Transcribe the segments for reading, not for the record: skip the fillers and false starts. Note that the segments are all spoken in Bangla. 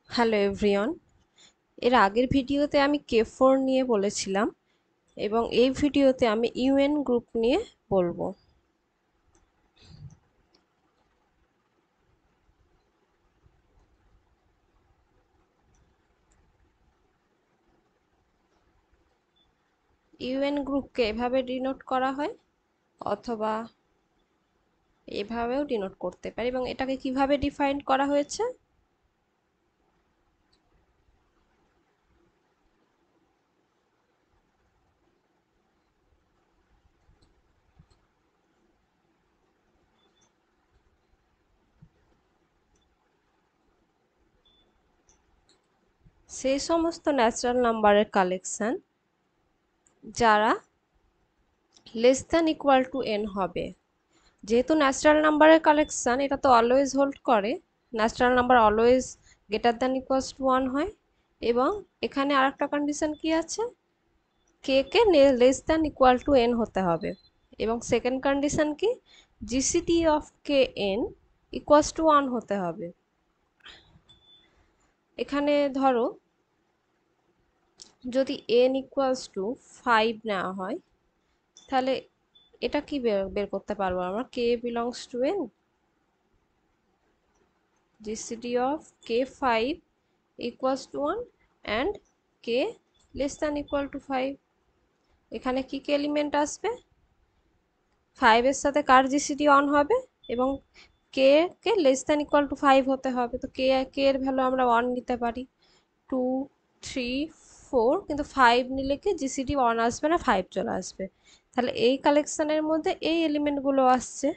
Hello everyone. এর আগের ভিডিওতে আমি K4 নিয়ে বলেছিলাম এবং এই ভিডিওতে আমি ইউএন গ্রুপ নিয়ে বলবো। ইউএন গ্রুপকে এভাবে ডিনোট করা হয় অথবা এভাবেও ডিনোট করতে পারি, এবং এটাকে কিভাবে ডিফাইন করা হয়েছে? সেই সমস্ত ন্যাচারাল নাম্বারের কালেকশন যারা less than equal to n হবে। যেহেতু ন্যাচারাল নাম্বারের কালেকশন, এটা তো অলওয়েজ হোল্ড করে, natural number always greater than equals to 1 হয়। এবং এখানে আরেকটা কন্ডিশন কি আছে, কে কে less than equal to n হতে হবে। এবং সেকেন্ড কন্ডিশন কি, GCD of k n equals to 1 হতে হবে। এখানে ধরো যদি n ইকুয়ালস টু 5 নেওয়া হয়, তাহলে এটা কি বের করতে পারবো আমরা, k belongs to n, GCD of k 5 equals to 1 and k less than equal to 5। এখানে কি কি এলিমেন্ট আসবে, 5 এর সাথে কার জিসিডি অন হবে এবং কে কে লেস দ্যান ইকুয়াল টু 5 হতে হবে। তো কে এর ভ্যালু আমরা 1 নিতে পারি, 2 3 4, কিন্তু 5 নিলে কি জিসিডি 1 আসবে না, 5 চলে আসবে। তাহলে এই কালেকশনের মধ্যে এই এলিমেন্টগুলো আসছে।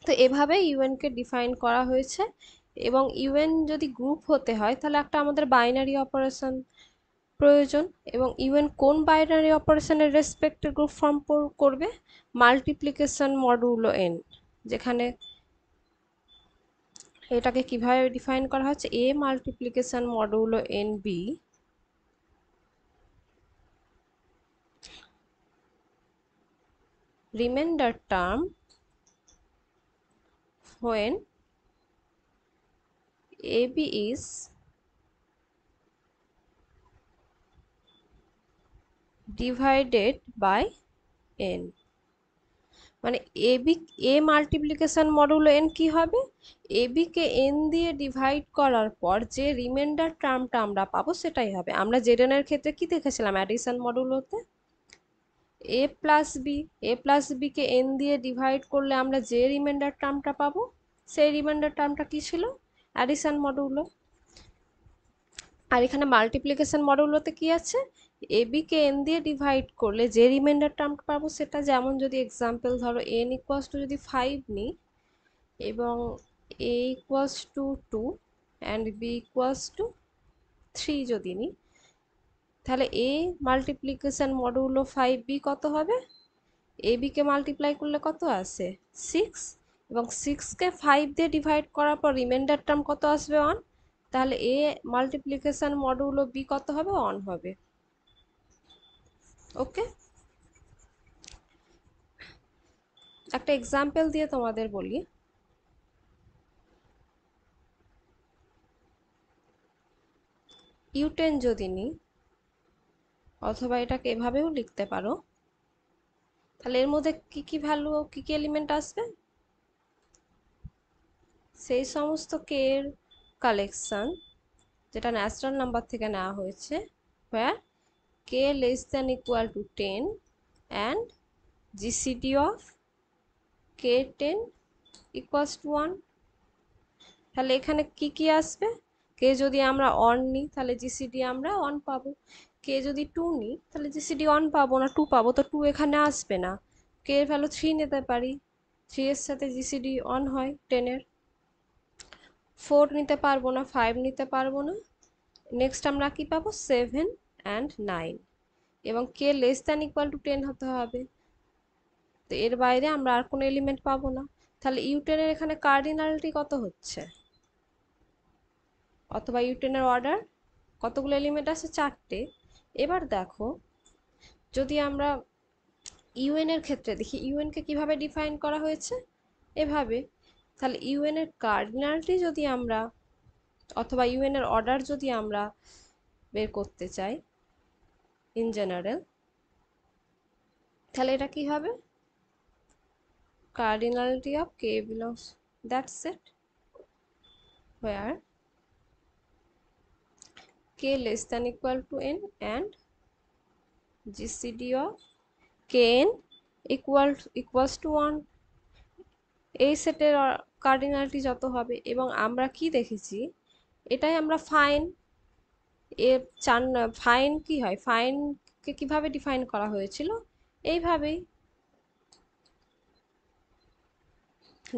তো এভাবে ইউএন কে ডিফাইন করা হয়েছে। এবং ইউএন যদি গ্রুপ হতে হয় তাহলে একটা আমাদের বাইনারি অপারেশন প্রয়োজন। এবং ইউএন কোন বাইনারি অপারেশনের রেসপেক্টে গ্রুপ ফর্ম করবে, মাল্টিপ্লিকেশন মডুলো এন। যেখানে এটাকে কিভাবে ডিফাইন করা হচ্ছে, a multiplication modulo n b remainder term when AB is divided by n। মানে a b, a multiplication modulo n কি হবে, এবি কে এন দিয়ে ডিভাইড করার পর যে রিমাইন্ডার টার্মটা আমরা পাবো সেটাই হবে। আমরা জেডএন এর ক্ষেত্রে কি দেখেছিলাম অ্যাডিশন মডুলোতে, এ প্লাস বি কে এন দিয়ে ডিভাইড করলে আমরা যে রিমাইন্ডার টার্মটা পাবো সেই রিমাইন্ডার টার্মটা কি ছিল, অ্যাডিশন মডুলো। আর এখানে মাল্টিপ্লিকেশন মডুলোতে কি আছে, এবি কে এন দিয়ে ডিভাইড করলে যে রিমাইন্ডার টার্মটা পাবো সেটা, যেমন যদি এক্সাম্পল ধরো এন ইকুয়ালস টু যদি 5 নিই এবং a equals to 2 and b equals to 3 যদি নিই, তাহলে এ মাল্টিপ্লিকেশন মডুলো 5b কত হবে, এ বি কে মাল্টিপ্লাই করলে কত আসে 6, এবং 6কে 5 দিয়ে ডিভাইড করার পর রিমাইন্ডার টার্ম কত আসবে 1, তাহলে এ মাল্টিপ্লিকেশন মডুলো বি কত হবে 1 হবে। ওকে, একটা এক্সাম্পল দিয়ে তোমাদের বলি। ইউ10 যদি নিই, অথবা এটাকে এভাবেও লিখতে পারো, তাহলে এর মধ্যে কি কি ভ্যালু, কি কি এলিমেন্ট আসবে, সেই সমস্ত কে এর কালেকশন যেটা ন্যাচারাল নাম্বার থেকে নেওয়া হয়েছে, where k less than equal to 10 and GCD of k10 equals to 1। তাহলে এখানে কি কি আসবে, কে যদি আমরা 1 নিই তাহলে জিসিডি আমরা 1 পাবো, কে যদি 2 নিই তাহলে জিসিডি 1 পাবো না, 2 পাবো, তো 2 এখানে আসবে না। কে এর ভ্যালু 3 নিতে পারি, 3 এর সাথে জিসিডি 1 হয় 10 এর। 4 নিতে পারবো না, 5 নিতে পারবো না। নেক্সট আমরা কি পাবো, 7 অ্যান্ড 9, এবং কে লেস দ্যান ইকুয়াল টু 10 হতে হবে। তো এর বাইরে আমরা আর কোনো এলিমেন্ট পাবো না। তাহলে ইউ10 এর এখানে কার্ডিনালিটি কত হচ্ছে, অথবা ইউ10 এর অর্ডার কতগুলো এলিমেন্ট আছে, 4টে। এবার দেখো যদি আমরা ইউএন এর ক্ষেত্রে দেখি, ইউএন কে কিভাবে ডিফাইন করা হয়েছে, এভাবে। তাহলে ইউএন এর কার্ডিনালিটি যদি আমরা অথবা ইউএন এর অর্ডার যদি আমরা বের করতে চাই ইন জেনারেল, তাহলে এটা কি হবে? cardinality of k belongs that set where k less than equal to n and GCD of kn equals to 1। এই সেটের কার্ডিনালিটি যত হবে, এবং আমরা কি দেখেছি, এটাই আমরা ফাইন এর ফাইন কি হয়, ফাইনকে কিভাবে ডিফাইন করা হয়েছিল, এইভাবেই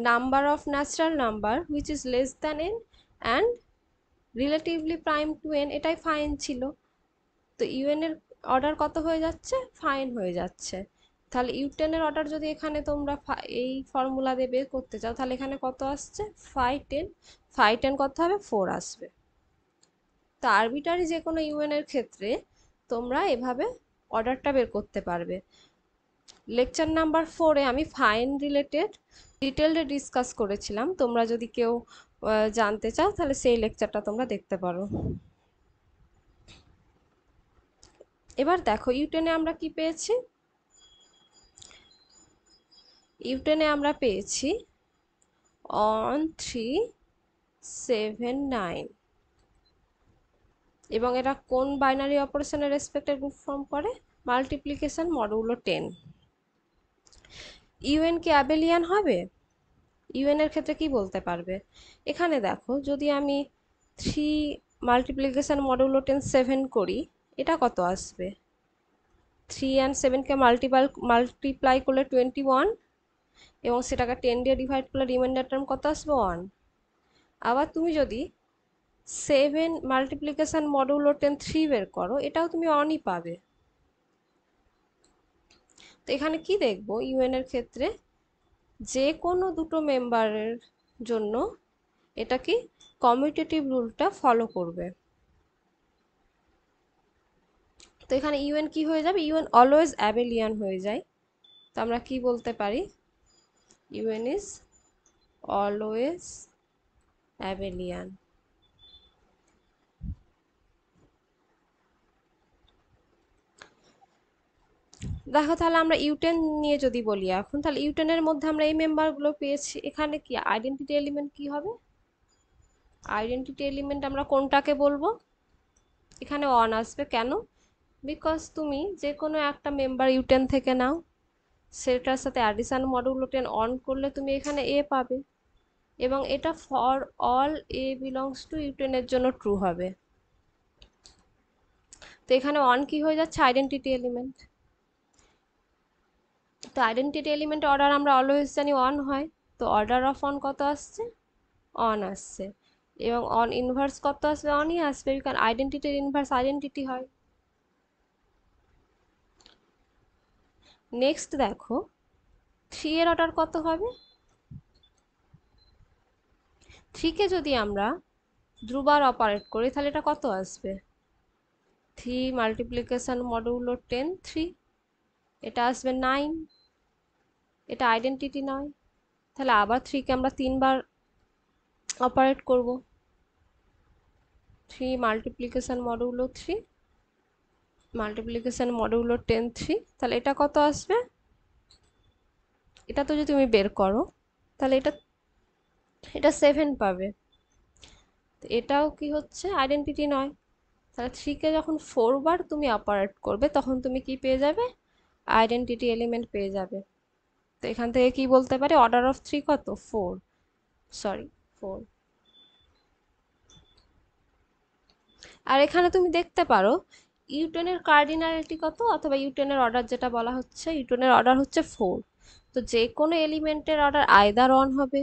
number of natural number which is less than n and relatively prime to n, এটাই ফাইন ছিল। তো ইউএন এর অর্ডার কত হয়ে যাচ্ছে? ফাইন হয়ে যাচ্ছে। তাহলে ইউ10 এর অর্ডার যদি এখানে তোমরা এই ফর্মুলা দিয়ে বের করতে চাও, তাহলে এখানে কত আসছে? 5 10 কত হবে? 4 আসবে। তো আরবিটারি যে কোনো ইউএন এর ক্ষেত্রে তোমরা এভাবে অর্ডারটা বের করতে পারবে। লেকচার নাম্বার 4-এ আমি ফাইন রিলেটেড ডিটেলডে ডিসকাস করেছিলাম, তোমরা যদি কেউ জানতে চাও তাহলে সেই লেকচারটা তোমরা দেখতে পারো। এবার দেখো ইউ10-এ আমরা কি পেয়েছি? ইউ10-এ আমরা পেয়েছি 1379, এবং এটা কোন বাইনারি অপারেশনের রেসপেক্টে গ্রুপ ফর্ম করে? Multiplication modulo 10। ইউএন কি অ্যাবেলিয়ান হবে? ইউএন এর ক্ষেত্রে কি বলতে পারবে? এখানে দেখো যদি আমি 3 মাল্টিপ্লিকেশন মডুলো 10 7 করি, এটা কত আসবে? 3 and 7কে মাল্টিপ্লাই করলে 21, এবং সেটাকে 10 দিয়ে ডিভাইড করলে রিমাইন্ডার টার্ম কত আসবে? 1। আবার তুমি যদি 7 মাল্টিপ্লিকেশন মডুলো 10 3 বের করো, এটাও তুমি 1ই পাবে। তো এখানে কি দেখবো ইউএন এর ক্ষেত্রে, যে কোনো দুটো মেম্বারের জন্য এটা কি কমিউটেটিভ রুলটা ফলো করবে। তো এখানে ইউএন কি হয়ে যাবে? ইউএন অলওয়েজ অ্যাবেলিয়ান হয়ে যায়। তো আমরা কি বলতে পারি? UN is always abelian. দেখো তাহলে আমরা ইউ10 নিয়ে যদি বলি এখন, তাহলে ইউ10 এর মধ্যে আমরা এই মেম্বারগুলো পেয়েছি। এখানে কি আইডেন্টিটি এলিমেন্ট কি হবে? আইডেন্টিটি এলিমেন্ট আমরা কোনটাকে বলবো? এখানে 1 আসবে। কেন? বিকজ তুমি যে কোনো একটা মেম্বার ইউ10 থেকে নাও, সেটার সাথে অ্যাডিশন মডুলো 10 অন করলে তুমি এখানে এ পাবে, এবং এটা for all a belongs to ইউ10 এর জন্য ট্রু হবে। তো এখানে 1 কি হয়ে যাচ্ছে? Identity element. তো আইডেন্টিটি এলিমেন্ট অর্ডার আমরা অলওয়েজ জানি 1 হয়। তো অর্ডার অফ 1 কত আসছে? 1 আসছে। এবং অন ইনভার্স কত আসবে? 1ই আসবে, কারণ আইডেন্টিটির ইনভার্স আইডেন্টিটি হয়। নেক্সট দেখো 3 এর অর্ডার কত হবে? 3 কে যদি আমরা দুবার অপারেট করি তাহলে এটা কত আসবে? 3 মাল্টিপ্লিকেশন মডুলো 10 3, এটা আসবে 9। এটা আইডেন্টিটি নয়, তাহলে আবার 3 কে আমরা 3 বার অপারেট করব। 3 মাল্টিপ্লিকেশন মডুলো 3 মাল্টিপ্লিকেশন মডুলো 10 3, তাহলে এটা কত আসবে? এটা তো যদি তুমি বের করো তাহলে এটা 7 পাবে। তো এটাও কি হচ্ছে? আইডেন্টিটি নয়। তাহলে 3 কে যখন 4 বার তুমি অপারেট করবে তখন তুমি কি পেয়ে যাবে? আইডেন্টিটি এলিমেন্ট পেয়ে যাবে। তো এখান থেকে কি বলতে পারি? অর্ডার অফ 3 কত? 4। সরি 4। আর এখানে তুমি দেখতে পারো ইউ10 এর কার্ডিনালিটি কত, অথবা ইউ10 এর অর্ডার যেটা বলা হচ্ছে, ইউ10 এর অর্ডার হচ্ছে 4। তো যে কোনো এলিমেন্টের অর্ডার আইদার 1 হবে,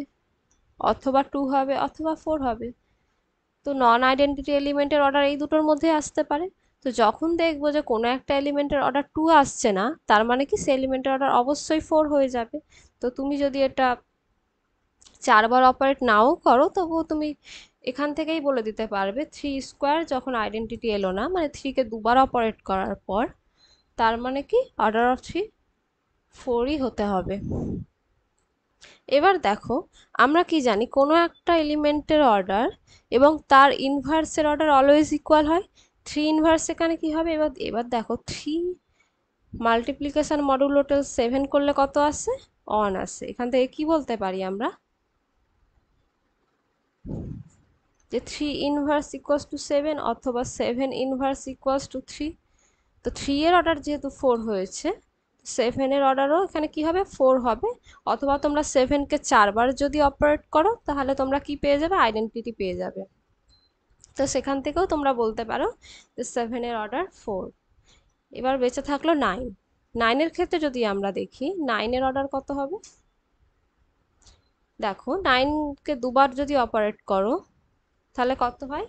অথবা 2 হবে, অথবা 4 হবে। তো নন আইডেন্টিটি এলিমেন্টের অর্ডার এই দুটোর মধ্যে আসতে পারে। তো যখন দেখবো যে কোনো একটা এলিমেন্টের অর্ডার 2 আসছে না, তার মানে কি সে এলিমেন্টের অর্ডার অবশ্যই 4 হয়ে যাবে। তো তুমি যদি এটা 4 বার অপারেট নাও করো, তবুও তুমি এখান থেকেই বলে দিতে পারবে 3 স্কোয়ার যখন আইডেন্টিটি এলো না, মানে 3 কে দুবার অপারেট করার পর, তার মানে কি অর্ডার অফ 3 4ই হতে হবে। এবার দেখো আমরা কি জানি কোনো একটা এলিমেন্টের অর্ডার এবং তার ইনভার্সের অর্ডার অলওয়েজ ইকুয়াল হয়। 3 ইনভার্স এখানে কি হবে, এবার এবার দেখো 3 মাল্টিপ্লিকেশন মডুলো 7 করলে কত আসে, 1 আসে। এখান থেকে কি বলতে পারি আমরা যে 3 ইনভার্স ইকুয়ালস টু 7 অথবা 7 ইনভার্স ইকুয়ালস টু 3। তো 3 এর অর্ডার যেহেতু 4 হয়েছে, 7 এর অর্ডারও এখানে কি হবে, 4 হবে। অথবা তোমরা 7 কে 4 বার যদি অপারেট করো তাহলে তোমরা কি পেয়ে যাবে, আইডেন্টিটি পেয়ে যাবে। তো সেখান থেকেও তোমরা বলতে পারো যে 7 এর অর্ডার 4। এবার বেঁচে থাকলো 9। 9 এর ক্ষেত্রে যদি আমরা দেখি 9 এর অর্ডার কত হবে, দেখো 9 কে দুবার যদি অপারেট করো তাহলে কত হয়,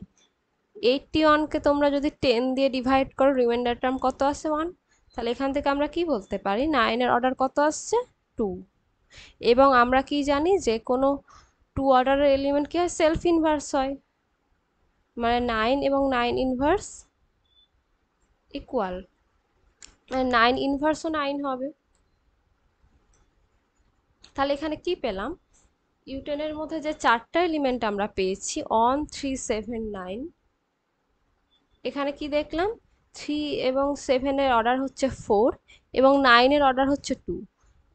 81 কে তোমরা যদি 10 দিয়ে ডিভাইড করো রিমাইন্ডার টার্ম কত আসে, 1। তাহলে এখান থেকে আমরা কি বলতে পারি 9 এর অর্ডার কত আসছে, 2। এবং আমরা কি জানি যে কোনো 2 অর্ডারের এলিমেন্ট কি হয়, সেলফ ইনভার্স হয়, মানে 9 এবং 9 ইনভার্স ইকুয়াল, মানে 9 ইনভার্সও 9 হবে। তাহলে এখানে কি পেলাম, ইউটেনের মধ্যে যে 4টা এলিমেন্ট আমরা পেয়েছি 1 3 7 9, এখানে কি দেখলাম 3 এবং 7 এর অর্ডার হচ্ছে 4 এবং 9 এর অর্ডার হচ্ছে 2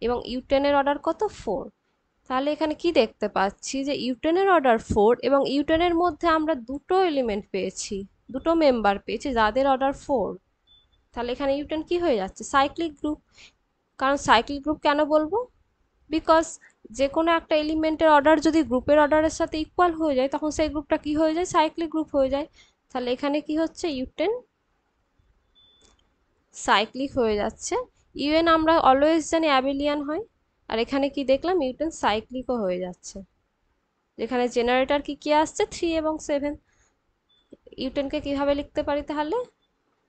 এবং ইউটেনের অর্ডার কত, 4। তাহলে এখানে কি দেখতে পাচ্ছি যে ইউটেনের অর্ডার 4 এবং ইউটেনের মধ্যে আমরা দুটো এলিমেন্ট পেয়েছি, দুটো মেম্বার পেয়েছি যাদের অর্ডার 4। তাহলে এখানে ইউটেন কি হয়ে যাচ্ছে, সাইক্লিক গ্রুপ। কারণ সাইক্লিক গ্রুপ কেন বলবো, বিকজ যে কোনো একটা এলিমেন্টের অর্ডার যদি গ্রুপের অর্ডারের সাথে ইকুয়াল হয়ে যায় তখন সেই গ্রুপটা কি হয়ে যায়, সাইক্লিক গ্রুপ হয়ে যায়। তাহলে এখানে কি হচ্ছে, ইউটেন সাইক্লিক হয়ে যাচ্ছে। ইউএন আমরা অলওয়েজ জানি অ্যাবিলিয়ান হয়, আর এখানে কি দেখলাম ইউটেন সাইক্লিকও হয়ে যাচ্ছে। যেখানে জেনারেটর কি কি আসছে, 3 এবং 7। ইউটেনকে কিভাবে লিখতে পারি তাহলে,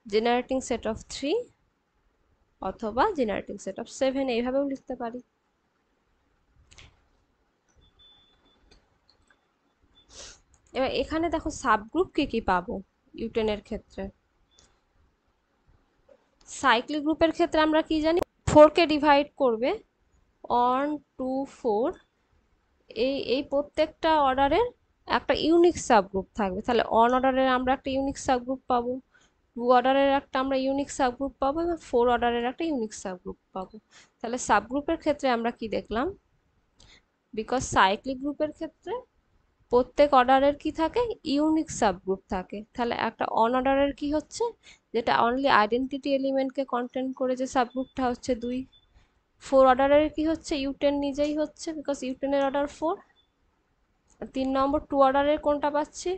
জেনারেটিং সেট অফ 3 অথবা জেনারেটিং সেট অফ 7, এইভাবেও লিখতে পারি। এবার এখানে দেখো সাবগ্রুপ কি কি পাবো ইউটেনের ক্ষেত্রে। সাইক্লিক গ্রুপের ক্ষেত্রে আমরা কি জানি, 4 কে ডিভাইড করবে 1 2 4, এই প্রত্যেকটা অর্ডারের একটা ইউনিক সাবগ্রুপ থাকবে। তাহলে 1 অর্ডারের আমরা একটা ইউনিক সাবগ্রুপ পাবো, 2 অর্ডারের একটা আমরা ইউনিক সাবগ্রুপ পাবো এবং 4 অর্ডারের একটা ইউনিক সাবগ্রুপ পাবো। তাহলে সাবগ্রুপের ক্ষেত্রে আমরা কি দেখলাম, বিকজ সাইক্লিক গ্রুপের ক্ষেত্রে প্রত্যেক অর্ডারের কি থাকে, ইউনিক সাবগ্রুপ থাকে। তাহলে একটা অন অর্ডারের কি হচ্ছে, যেটা অনলি আইডেন্টিটি এলিমেন্টকে কন্টেন করে যে সাবগ্রুপটা হচ্ছে 2। 4 অর্ডারের কি হচ্ছে, ইউটেন নিজেই হচ্ছে, বিকজ ইউটেনের অর্ডার 4। 3 নম্বর 2 অর্ডারের কোনটা পাচ্ছি,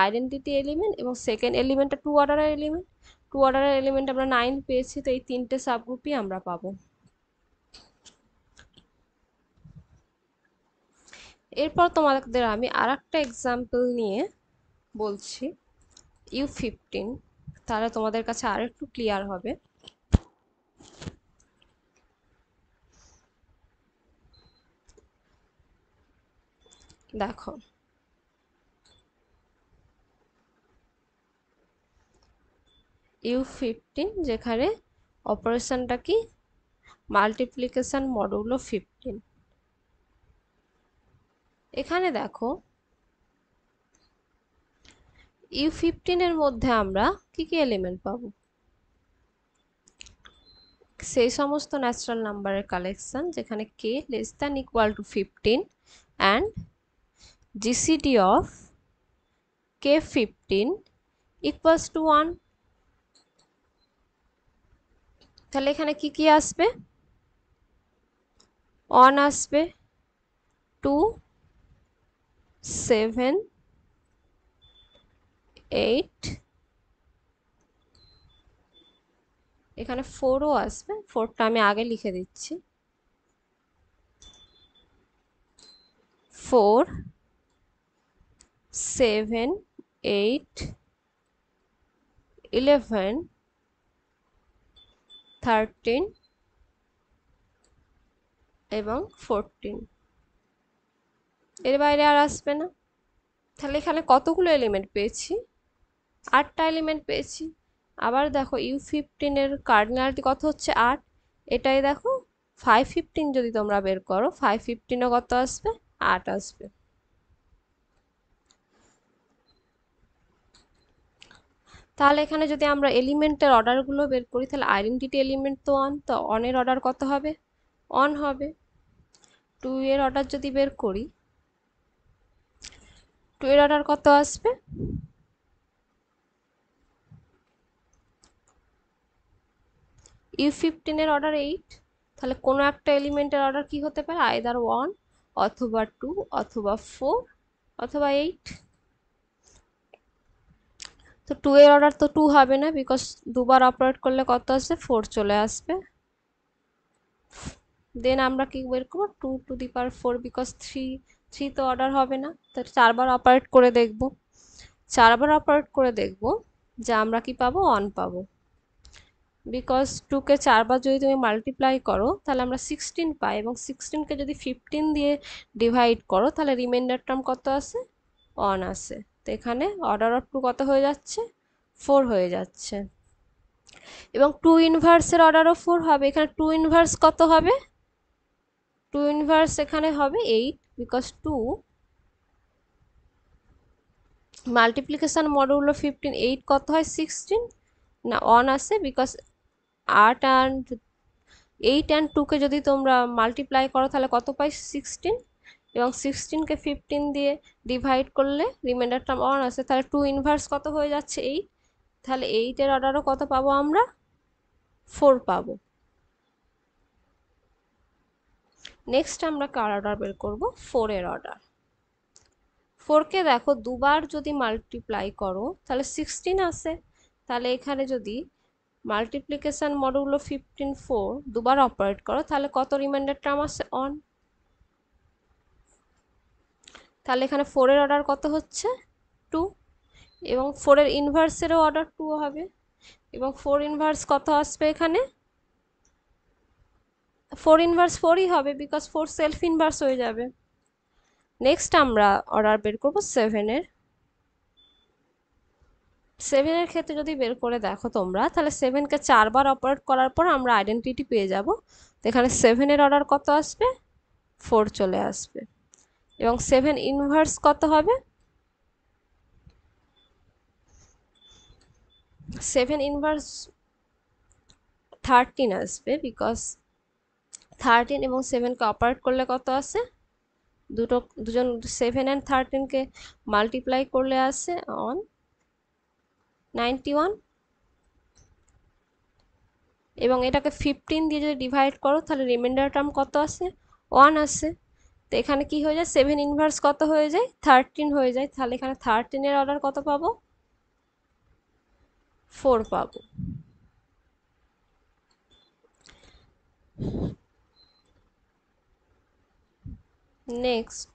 আইডেন্টিটি এলিমেন্ট, এবং সেকেন্ড এলিমেন্টটা 2 অর্ডারের এলিমেন্ট। 2 অর্ডারের এলিমেন্ট আমরা 9 পেয়েছি, তো এই 3টে সাবগ্রুপই আমরা পাবো। এরপর তোমাদের আমি আরেকটা এক্সাম্পল নিয়ে বলছি, U15, তাহলে তোমাদের কাছে আর একটু ক্লিয়ার হবে। দেখো U15 যেখানে অপারেশনটা কি, মাল্টিপ্লিকেশন মডুলো 15। এখানে দেখো U15 এর মধ্যে আমরা কি কি এলিমেন্ট পাবো, সেই সমস্ত ন্যাচারাল নাম্বারের কালেকশন যেখানে k less than equal two 15 and GCD of k15 equals to 1। তাহলে এখানে কি কি আসবে, 1 আসবে, 2 7 8, এখানে 4ও আসবে, 4টা আমি আগে লিখে দিচ্ছি, 4 7 8 11 13 এবং 14। এর বাইরে আর আসবে না। তাহলে এখানে কতগুলো এলিমেন্ট পেয়েছি, 8টা এলিমেন্ট পেয়েছি। আবার দেখো U15 এর কার্ডিনালিটি কত হচ্ছে 8, এটাই দেখো 515 যদি তোমরা বের করো 515ও কত আসবে, 8 আসবে। তাহলে এখানে যদি আমরা এলিমেন্টের অর্ডারগুলো বের করি, তাহলে আইডেন্টিটি এলিমেন্ট তো অন, তো অনের অর্ডার কত হবে, অন হবে। 2 এর অর্ডার যদি বের করি, 2 এর অর্ডার কত আসবে, U15 এর অর্ডার 8। তাহলে কোনো একটা এলিমেন্টের অর্ডার কি হতে পারে, আইদার 1 অথবা 2 অথবা 4 অথবা 8। তো 2 এর অর্ডার তো 2 হবে না, বিকজ দুবার অপারেট করলে কত আসবে, 4 চলে আসবে। দেন আমরা কি বের করবো, 2 টু দি পাওয়ার 4, বিকজ 3 তো অর্ডার হবে না, তো 4বার অপারেট করে দেখব। 4বার অপারেট করে দেখব যে আমরা কি পাবো, 1 পাবো। বিকজ 2কে 4বার যদি তুমি মাল্টিপ্লাই করো তাহলে আমরা 16 পাই, এবং 16কে যদি 15 দিয়ে ডিভাইড করো তাহলে রিমাইন্ডার টার্ম কত আসে, 1 আসে। তো এখানে অর্ডার অফ 2 কত হয়ে যাচ্ছে, 4 হয়ে যাচ্ছে। এবং 2 ইনভার্সের অর্ডারও 4 হবে। এখানে 2 ইনভার্স কত হবে, 2 ইনভার্স এখানে হবে 8, বিকজ 2 মাল্টিপ্লিকেশন মডুলো 15, 8 কত হয় 16 না 1 আসে, বিকজ 8 অ্যান্ড 8 অ্যান্ড 2কে যদি তোমরা মাল্টিপ্লাই করো তাহলে কত পাই 16, এবং 16কে 15 দিয়ে ডিভাইড করলে রিমাইন্ডার টার্ম 1 আসে। তাহলে 2 ইনভার্স কত হয়ে যাচ্ছে 8, তাহলে 8 এর অর্ডারও কত পাবো আমরা, 4 পাবো। নেক্সট আমরা কার অর্ডার বের করবো, 4 এর অর্ডার। 4কে দেখো দুবার যদি মাল্টিপ্লাই করো তাহলে 16 আসে। তাহলে এখানে যদি মাল্টিপ্লিকেশন মডুলো 15 4 দুবার অপারেট করো তাহলে কত রিমাইন্ডার টার্ম আসে, 1। তাহলে এখানে 4 এর অর্ডার কত হচ্ছে, 2, এবং 4 এর ইনভার্সেরও অর্ডার 2 হবে, এবং 4 ইনভার্স কত আসবে এখানে, 4 ইনভার্স 4ই হবে, বিকজ 4 সেলফ ইনভার্স হয়ে যাবে। নেক্সট আমরা অর্ডার বের করব 7 এর। 7 এর ক্ষেত্রে যদি বের করে দেখো তোমরা, তাহলে 7কে 4বার অপারেট করার পর আমরা আইডেন্টিটি পেয়ে যাব। তো এখানে 7 এর অর্ডার কত আসবে, 4 চলে আসবে, এবং 7 ইনভার্স কত হবে, 7 ইনভার্স 13 আসবে, বিকজ 13 এবং 7কে অপারেট করলে কত আসে, দুজন 7 অ্যান্ড 13কে মাল্টিপ্লাই করলে আসে অন 91, এবং এটাকে 15 দিয়ে যদি ডিভাইড করো তাহলে রিমাইন্ডার টার্ম কত আসে, 1 আসে। তো এখানে কি হয়ে যায়, 7 ইনভার্স কত হয়ে যায়, 13 হয়ে যায়। তাহলে এখানে 13 এর অর্ডার কত পাবো, 4 পাবো। নেক্সট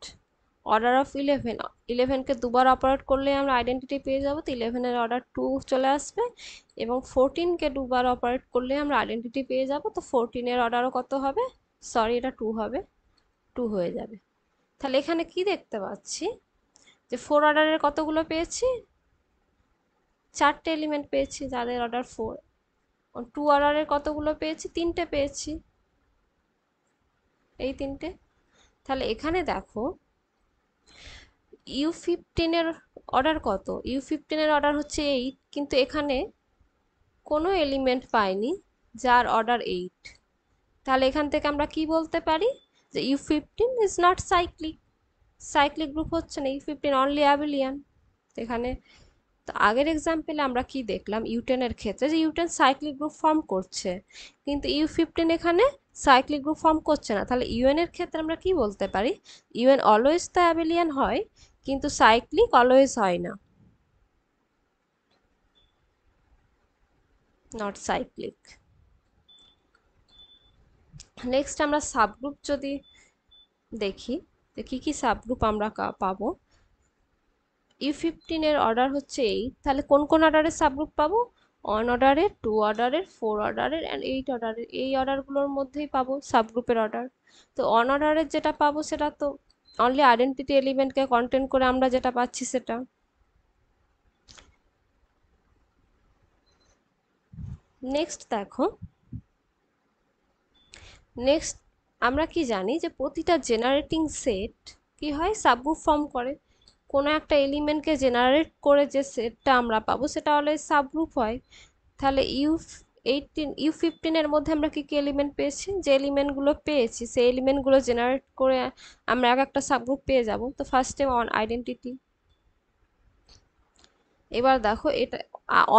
অর্ডার অফ 11, 11কে দুবার অপারেট করলে আমরা আইডেন্টিটি পেয়ে যাবো। তো 11 এর অর্ডার 2 চলে আসবে, এবং 14কে দুবার অপারেট করলে আমরা আইডেন্টিটি পেয়ে যাব। তো 14 এর অর্ডারও কত হবে, সরি এটা 2 হবে, 2 হয়ে যাবে। তাহলে এখানে কি দেখতে পাচ্ছি যে 4 অর্ডারের কতগুলো পেয়েছি, 4টে এলিমেন্ট পেয়েছি যাদের অর্ডার 4। 2 অর্ডারের কতগুলো পেয়েছি, 3টে পেয়েছি, এই 3টে। তাহলে এখানে দেখো U15 এর অর্ডার কত, U15 এর অর্ডার হচ্ছে 8, কিন্তু এখানে কোনো এলিমেন্ট পাইনি যার অর্ডার 8। তাহলে এখান থেকে আমরা কি বলতে পারি যে U15 is not cyclic, cyclic group হচ্ছে না, U15 অনলি অ্যাবিলিয়ান। এখানে তো আগের এক্সাম্পলে আমরা কি দেখলাম, U10 এর ক্ষেত্রে যে U10 সাইক্লিক গ্রুপ ফর্ম করছে, কিন্তু U15 এখানে সাইক্লিক গ্রুপ ফর্ম করছে না। তাহলে UN এর ক্ষেত্রে আমরা কি বলতে পারি, UN অলওয়েজ তো অ্যাবিলিয়ান হয়, কিন্তু সাইক্লিক অলওয়েজ হয় না, নট সাইক্লিক। নেক্সট আমরা সাবগ্রুপ যদি দেখি, যে কি কি সাবগ্রুপ আমরা পাবো। U15 এর অর্ডার হচ্ছে 8, তাহলে কোন কোন অর্ডারের সাবগ্রুপ পাবো, 1 অর্ডারের, 2 অর্ডারের, 4 অর্ডারের অ্যান্ড 8 অর্ডারের, এই অর্ডারগুলোর মধ্যেই পাবো সাবগ্রুপের অর্ডার। তো 1 অর্ডারের যেটা পাবো সেটা তো অনলি আইডেন্টিটি এলিমেন্টকে কন্টেন্ট করে আমরা যেটা পাচ্ছি সেটা। নেক্সট দেখো নেক্সট আমরা কি জানি যে প্রতিটা জেনারেটিং সেট কি হয়, সাবগ্রুপ ফর্ম করে। কোনো একটা এলিমেন্টকে জেনারেট করে যে সেটটা আমরা পাবো সেটা অলওয়েজ সাবগ্রুপ হয়। তাহলে U15 এর মধ্যে আমরা কি কি এলিমেন্ট পেয়েছি, যে এলিমেন্টগুলো পেয়েছি সেই এলিমেন্টগুলো জেনারেট করে আমরা এক একটা সাবগ্রুপ পেয়ে যাব। তো ফার্স্টে অন আইডেন্টিটি। এবার দেখো এটা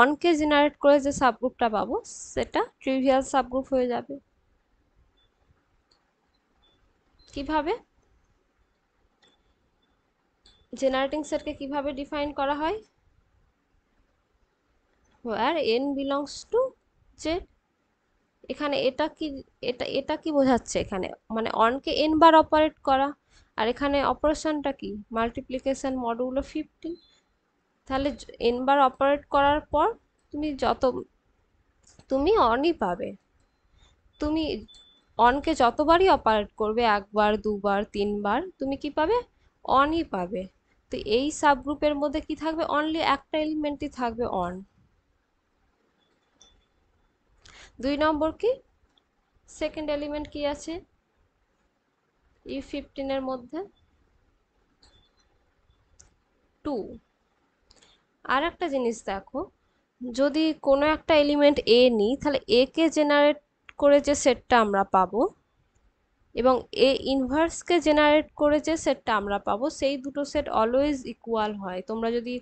অনকে জেনারেট করে যে সাবগ্রুপটা পাবো সেটা ট্রিভিয়াল সাবগ্রুপ হয়ে যাবে। কিভাবে জেনারেটিং সেটকে কিভাবে ডিফাইন করা হয়, where n belongs to z। এখানে এটা কি, এটা কি বোঝাচ্ছে এখানে, মানে অনকে n বার অপারেট করা, আর এখানে অপারেশনটা কি মাল্টিপ্লিকেশন মডুলো 15। তাহলে n বার অপারেট করার পর তুমি অনই পাবে। তুমি অনকে যতবারই অপারেট করবে, একবার দুবার তিনবার, তুমি কি পাবে, অনই পাবে। তো এই সাবগ্রুপের মধ্যে কি থাকবে, অনলি একটা এলিমেন্টই থাকবে অন। 2 নম্বর কি, সেকেন্ড এলিমেন্ট কি আছে U15 এর মধ্যে, 2। আর একটা জিনিস দেখো, যদি কোনো একটা এলিমেন্ট এ নিই তাহলে এ কে জেনারেট করে যে সেটটা আমরা পাবো এবং এ ইনভার্সকে জেনারেট করে যে সেটটা আমরা পাবো সেই দুটো সেট অলওয়েজ ইকুয়াল হয়। তোমরা যদি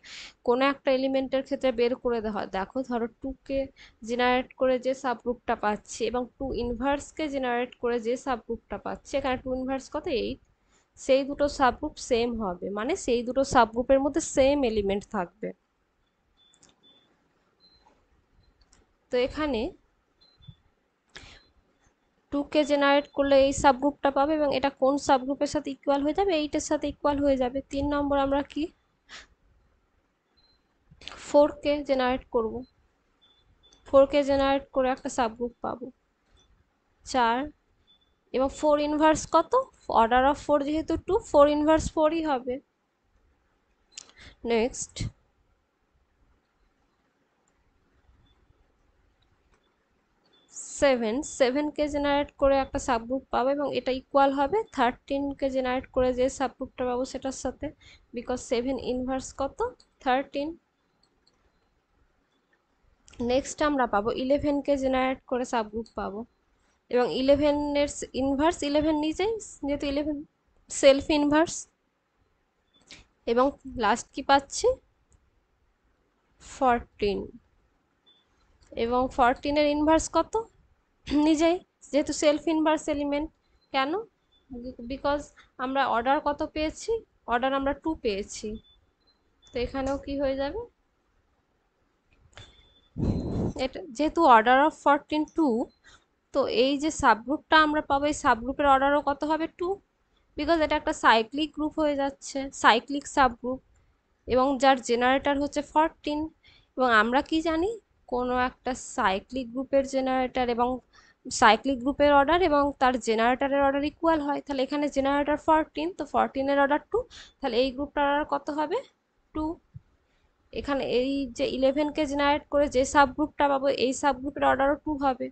কোনো একটা এলিমেন্টের ক্ষেত্রে বের করে দেখো, ধরো 2 কে জেনারেট করে যে সাবগ্রুপটা পাচ্ছি এবং 2 ইনভার্সকে জেনারেট করে যে সাবগ্রুপটা পাচ্ছি, এখানে 2 ইনভার্স কত 8, সেই দুটো সাবগ্রুপ সেম হবে, মানে সেই দুটো সাবগ্রুপের মধ্যে সেম এলিমেন্ট থাকবে। তো এখানে 2 কে জেনারেট করলে এই সাবগ্রুপটা পাবে এবং এটা কোন সাবগ্রুপের সাথে ইকুয়াল হয়ে যাবে, 8 এর সাথে ইকুয়াল হয়ে যাবে। 3 নম্বর আমরা কি 4 কে জেনারেট করব, 4 কে জেনারেট করে একটা সাবগ্রুপ পাবো 4, এবং 4 ইনভার্স কত, অর্ডার অফ 4 যেহেতু 2, 4 ইনভার্স 4ই হবে। নেক্সট 7 কে জেনারেট করে একটা সাবগ্রুপ পাবো এবং এটা ইকুয়াল হবে 13 কে জেনারেট করে যে সাবগ্রুপটা পাবো সেটার সাথে, বিকজ 7 ইনভার্স কত 13। নেক্সট আমরা পাবো 11 কে জেনারেট করে সাবগ্রুপ পাবো এবং 11 এর ইনভার্স 11 নিজেই, যেহেতু 11 সেলফ ইনভার্স। এবং লাস্ট কি পাচ্ছি 14, এবং 14 এর ইনভার্স কত নিজেই, যেহেতু সেলফ ইনভার্স এলিমেন্ট। কেন, বিকজ আমরা অর্ডার কত পেয়েছি, অর্ডার আমরা 2 পেয়েছি। তো এখানেও কি হয়ে যাবে, এটা যেহেতু অর্ডার অফ 14 2, তো এই যে সাবগ্রুপটা আমরা পাবো এই সাবগ্রুপের অর্ডারও কত হবে 2, বিকজ এটা একটা সাইক্লিক গ্রুপ হয়ে যাচ্ছে, সাইক্লিক সাবগ্রুপ, এবং যার জেনারেটর হচ্ছে 14। এবং আমরা কি জানি, কোনো একটা সাইক্লিক গ্রুপের জেনারেটর এবং সাইক্লিক গ্রুপের অর্ডার এবং তার জেনারেটরের অর্ডার ইকুয়াল হয়। তাহলে এখানে জেনারেটর 14, তো 14 এর অর্ডার 2, তাহলে এই গ্রুপটার অর্ডার কত হবে 2। এখানে এই যে 11 কে জেনারেট করে যে সাবগ্রুপটা পাবো এই সাবগ্রুপের অর্ডারও 2 হবে,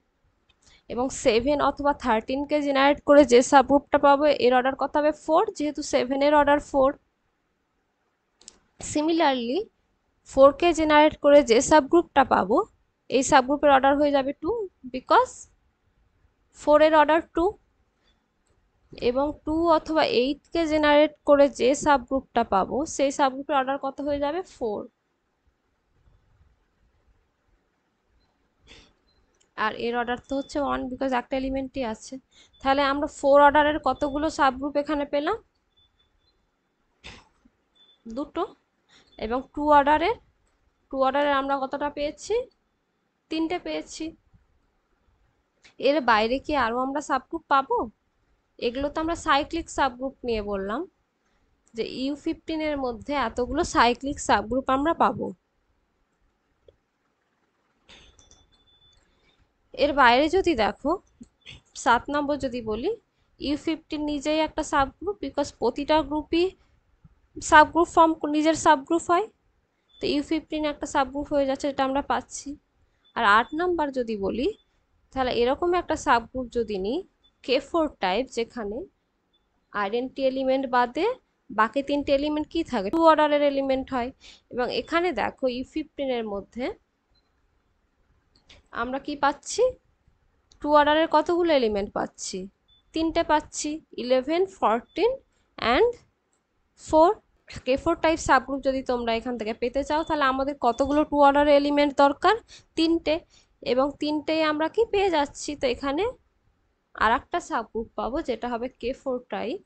এবং 7 অথবা 13 কে জেনারেট করে যে সাবগ্রুপটা পাবো এর অর্ডার কত হবে 4, যেহেতু 7 এর অর্ডার 4। সিমিলারলি 4 কে জেনারেট করে যে সাবগ্রুপটা পাবো এই সাবগ্রুপের অর্ডার হয়ে যাবে 2, বিকজ 4 এর অর্ডার 2, এবং 2 অথবা 8 কে জেনারেট করে যে সাবগ্রুপটা পাবো সেই সাবগ্রুপের অর্ডার কত হয়ে যাবে 4। আর এর অর্ডার তো হচ্ছে 1, বিকজ একটা এলিমেন্টই আছে। তাহলে আমরা 4 অর্ডারের কতগুলো সাবগ্রুপ এখানে পেলাম, দুটো, এবং 2 অর্ডারের আমরা কতটা পেয়েছি, 3টে পেয়েছি। এর বাইরে কি আরো আমরা সাবগ্রুপ পাবো, এগুলো তো আমরা সাইক্লিক সাবগ্রুপ নিয়ে বললাম যে U15 এর মধ্যে এতগুলো সাইক্লিক সাবগ্রুপ আমরা পাবো। এর বাইরে যদি দেখো 7 নম্বর যদি বলি, U15 নিজেই একটা সাবগ্রুপ, বিকজ প্রতিটা গ্রুপই সাবগ্রুপ ফর্ম নিজের সাবগ্রুপ হয়। তো U15 একটা সাবগ্রুপ হয়ে যাচ্ছে, যেটা আমরা পাচ্ছি। আর 8 নাম্বার যদি বলি, তাহলে এরকম একটা সাবগ্রুপ যদি নিই K4 টাইপ, যেখানে আইডেন্টি এলিমেন্ট বাদে বাকি তিনটে এলিমেন্ট কি থাকে, টু অর্ডারের এলিমেন্ট হয়। এবং এখানে দেখো U15 এর মধ্যে আমরা কি পাচ্ছি, টু অর্ডারের কতগুলো এলিমেন্ট পাচ্ছি, তিনটে পাচ্ছি, 11, 14 অ্যান্ড 4। K4 টাইপ সাবগ্রুপ যদি তোমরা এখান থেকে পেতে চাও, তাহলে আমাদের কতগুলো টু অর্ডারের এলিমেন্ট দরকার, তিনটে, এবং তিনটেই আমরা কি পেয়ে যাচ্ছি। তো এখানে আর একটা সাবগ্রুপ পাবো যেটা হবে K4 টাইপ।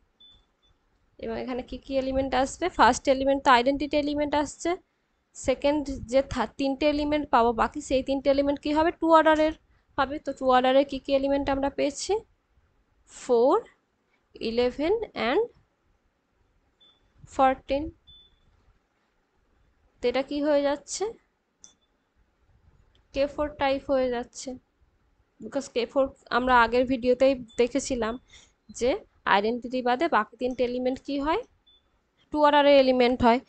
এবং এখানে কি কি এলিমেন্ট আসবে, ফার্স্ট এলিমেন্ট তো আইডেন্টিটি এলিমেন্ট আসছে, সেকেন্ড যে তিনটে এলিমেন্ট পাবো বাকি, সেই তিনটে এলিমেন্ট কি হবে, টু অর্ডারের হবে। তো টু অর্ডারের কি কি এলিমেন্ট আমরা পেয়েছি, 4, 11 অ্যান্ড 14। তো এটা কি হয়ে যাচ্ছে, K4 টাইপ হয়ে যাচ্ছে। বিকজ K4 আমরা আগের ভিডিওতেই দেখেছিলাম যে আইডেন্টিটি বাদে বাকি তিনটে এলিমেন্ট কি হয়, টু অর্ডারের এলিমেন্ট হয়।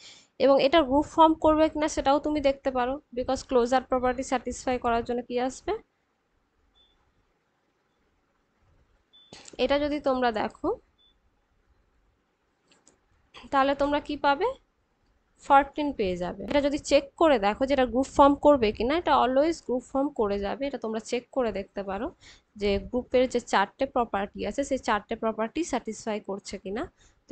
এবং এটা গ্রুপ ফর্ম করবে কিনা সেটাও তুমি দেখতে পারো, বিকজ ক্লোজার প্রপার্টি স্যাটিসফাই করার জন্য কি আসবে, এটা যদি তোমরা দেখো তাহলে তোমরা কি পাবে, 14 পেয়ে যাবে। এটা যদি চেক করে দেখো যে এটা গ্রুপ ফর্ম করবে কিনা, এটা অলওয়েজ গ্রুপ ফর্ম করে যাবে। এটা তোমরা চেক করে দেখতে পারো যে গ্রুপের যে চারটে প্রপার্টি আছে সেই চারটে প্রপার্টি স্যাটিসফাই করছে কিনা। তো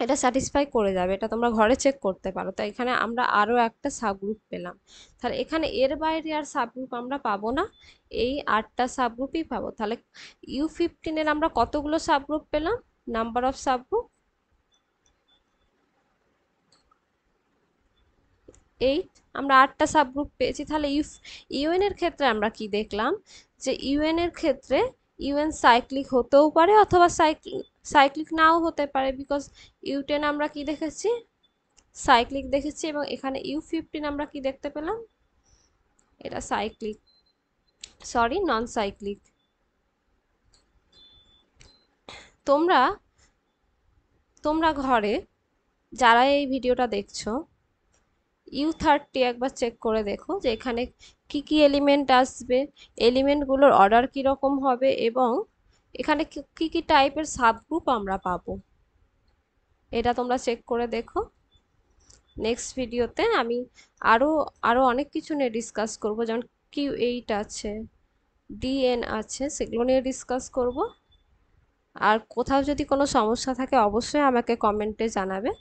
এটা স্যাটিসফাই করে যাবে, এটা তোমরা ঘরে চেক করতে পারো। তো এখানে আমরা আরও একটা সাবগ্রুপ পেলাম। তাহলে এখানে এর বাইরে আর সাবগ্রুপ আমরা পাবো না, এই 8টা সাবগ্রুপই পাবো। তাহলে U15 এর আমরা কতগুলো সাবগ্রুপ পেলাম, নাম্বার অফ সাবগ্রুপ 8, আমরা 8টা সাবগ্রুপ পেয়েছি। তাহলে ইউএন এর ক্ষেত্রে আমরা কি দেখলাম, যে ইউএন এর ক্ষেত্রে ইউএন সাইক্লিক হতেও পারে অথবা সাইক্লিক নাও হতে পারে, বিকজ U10 আমরা কি দেখেছি, সাইক্লিক দেখেছি। এবং এখানে U15 আমরা কি দেখতে পেলাম, এটা সাইক্লিক, সরি নন সাইক্লিক। তোমরা তোমরা ঘরে যারা এই ভিডিওটা দেখছো, U30 একবার চেক করে দেখো যে এখানে কি কি এলিমেন্ট আসবে, এলিমেন্টগুলোর অর্ডার কীরকম হবে, এবং এখানে কি কি টাইপের সাবগ্রুপ আমরা পাবো, এটা তোমরা চেক করে দেখো। নেক্সট ভিডিওতে আমি আরও আরও অনেক কিছু নিয়ে ডিসকাস করব, যেমন Q8 আছে, DN আছে, সেগুলো নিয়ে ডিসকাস করব। আর কোথাও যদি কোনো সমস্যা থাকে অবশ্যই আমাকে কমেন্টে জানাবে।